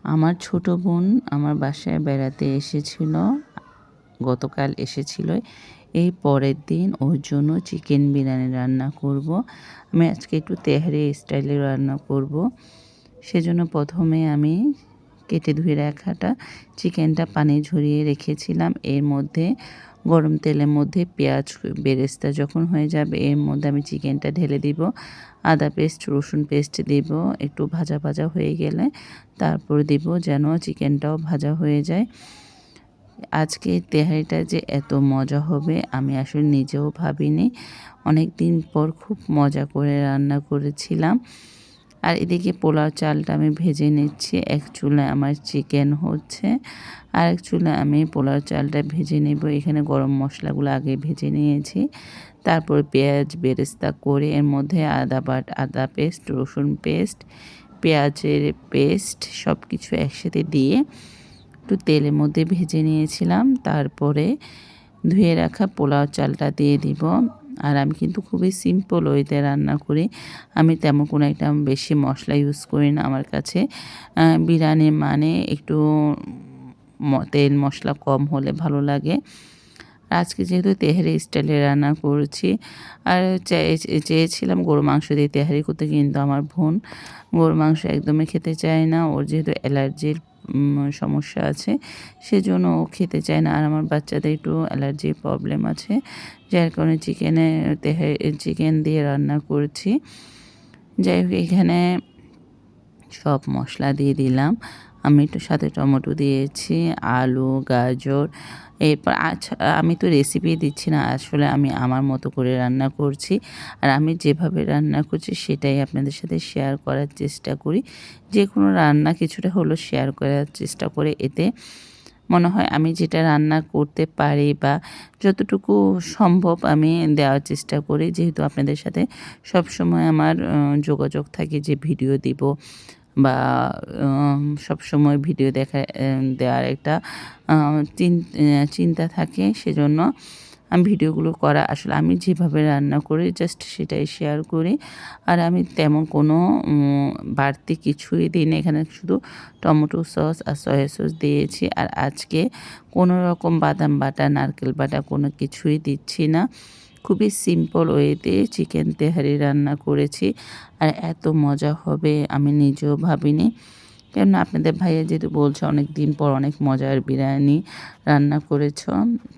আমার ছোট বোন আমার বাসায় বেড়াতে এসেছিল, গতকাল এসেছিল। এই পরের দিন ওর জন্য চিকেন বিরিয়ানি রান্না করব। আমি আজকে একটু তেহারি স্টাইলে রান্না করব। সেজন্য প্রথমে আমি কেটে ধুয়ে রাখাটা চিকেনটা পানি ঝরিয়ে রেখেছিলাম। এর মধ্যে গরম তেলের মধ্যে পেঁয়াজ বেরেস্তা যখন হয়ে যাবে এর মধ্যে আমি চিকেনটা ঢেলে দিব। আদা পেস্ট, রসুন পেস্ট দিব। একটু ভাজা ভাজা হয়ে গেলে তারপর দিব, যেন চিকেনটাও ভাজা হয়ে যায়। আজকে তেহারিটা যে এত মজা হবে আমি আসলে নিজেও ভাবিনি। অনেক দিন পর খুব মজা করে রান্না করেছিলাম। আর এদিকে পোলাও চালটা আমি ভেজে নিচ্ছি। এক চুলায় আমার চিকেন হচ্ছে, আর এক চুলায় আমি পোলাও চালটা ভেজে নেব। এখানে গরম মশলাগুলো আগে ভেজে নিয়েছি। তারপর পেঁয়াজ বেরেস্তা করে এর মধ্যে আদা পেস্ট, রসুন পেস্ট, পেঁয়াজের পেস্ট সব কিছু একসাথে দিয়ে একটু তেলের মধ্যে ভেজে নিয়েছিলাম। তারপরে ধুয়ে রাখা পোলাও চালটা দিয়ে দিব। আর আমি কিন্তু খুবই সিম্পল ওয়েতে রান্না করি। আমি তেমন কোনো একটা বেশি মশলা ইউজ করি না। আমার কাছে বিরিয়ানি মানে একটু তেল মশলা কম হলে ভালো লাগে। আজকে যেহেতু তেহারি স্টাইলে রান্না করছি, আর চেয়েছিলাম গরু মাংস দিয়ে তেহারি করতে, কিন্তু আমার বোন গরু মাংস একদমই খেতে চায় না। ওর যেহেতু অ্যালার্জির সমস্যা আছে, সেজন্য ও খেতে চায় না। আর আমার বাচ্চাদের একটু অ্যালার্জির প্রবলেম আছে, যার কারণে চিকেন দিয়ে রান্না করছি। যাই হোক, এখানে সব মশলা দিয়ে দিলাম। আমি একটু সাথে টমেটো দিয়েছি, আলু, গাজর। এরপর আমি তো রেসিপি দিচ্ছি না, আসলে আমি আমার মতো করে রান্না করছি। আর আমি যেভাবে রান্না করছি সেটাই আপনাদের সাথে শেয়ার করার চেষ্টা করি। যে কোনো রান্না কিছুটা হলেও শেয়ার করার চেষ্টা করে, এতে মনে হয় আমি যেটা রান্না করতে পারি বা যতটুকু সম্ভব আমি দেওয়ার চেষ্টা করি। যেহেতু আপনাদের সাথে সবসময় আমার যোগাযোগ থাকে যে ভিডিও দিব বা সবসময় ভিডিও দেওয়ার একটা চিন্তা থাকে, সেজন্য আমি ভিডিওগুলো করা। আসলে আমি যেভাবে রান্না করি জাস্ট সেটাই শেয়ার করি। আর আমি তেমন কোনো বাড়তি কিছুই দিই না। এখানে শুধু টমেটো সস আর সয়া সস দিয়েছি। আর আজকে কোনো রকম বাদাম বাটা, নারকেল বাটা কোনো কিছুই দিচ্ছি না। খুবই সিম্পল ওয়েতে চিকেন তেহারি রান্না করেছি। আর এত মজা হবে আমি নিজেও ভাবিনি। কেননা আপনাদের ভাইয়া যেহেতু বলছে অনেক দিন পর অনেক মজার বিরিয়ানি রান্না করেছ,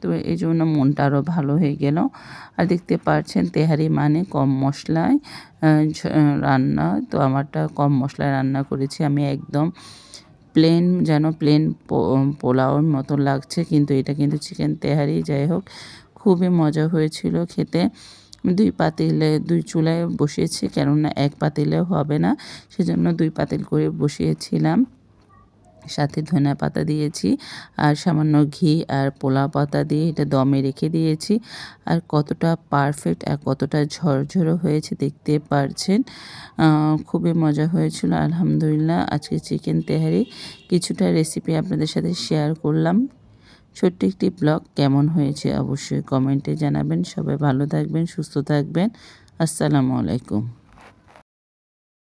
তো এই জন্য মনটা আরও ভালো হয়ে গেল। আর দেখতে পাচ্ছেন তেহারি মানে কম মশলায় রান্না। তো আমারটা কম মশলায় রান্না করেছি আমি, একদম প্লেন পোলাওর মতো লাগছে, কিন্তু এটা কিন্তু চিকেন তেহারি। যাই হোক, খুবই মজা হয়েছিল খেতে। দুই চুলায় বসিয়েছি, কেননা এক পাতিলেও হবে না, সেজন্য 2 পাতিল করে বসিয়েছিলাম। সাথে ধনিয়া পাতা দিয়েছি আর সামান্য ঘি আর পোলাও পাতা দিয়ে এটা দমে রেখে দিয়েছি। আর কতটা পারফেক্ট আর কতটা ঝরঝরে হয়েছে দেখতে পারছেন। খুবই মজা হয়েছিল আলহামদুলিল্লাহ। আজকে চিকেন তেহারি কিছুটা রেসিপি আপনাদের সাথে শেয়ার করলাম। ছোট্ট একটি ব্লগ কেমন হয়েছে অবশ্যই কমেন্টে জানাবেন। সবাই ভালো থাকবেন, সুস্থ থাকবেন। আসসালামু আলাইকুম।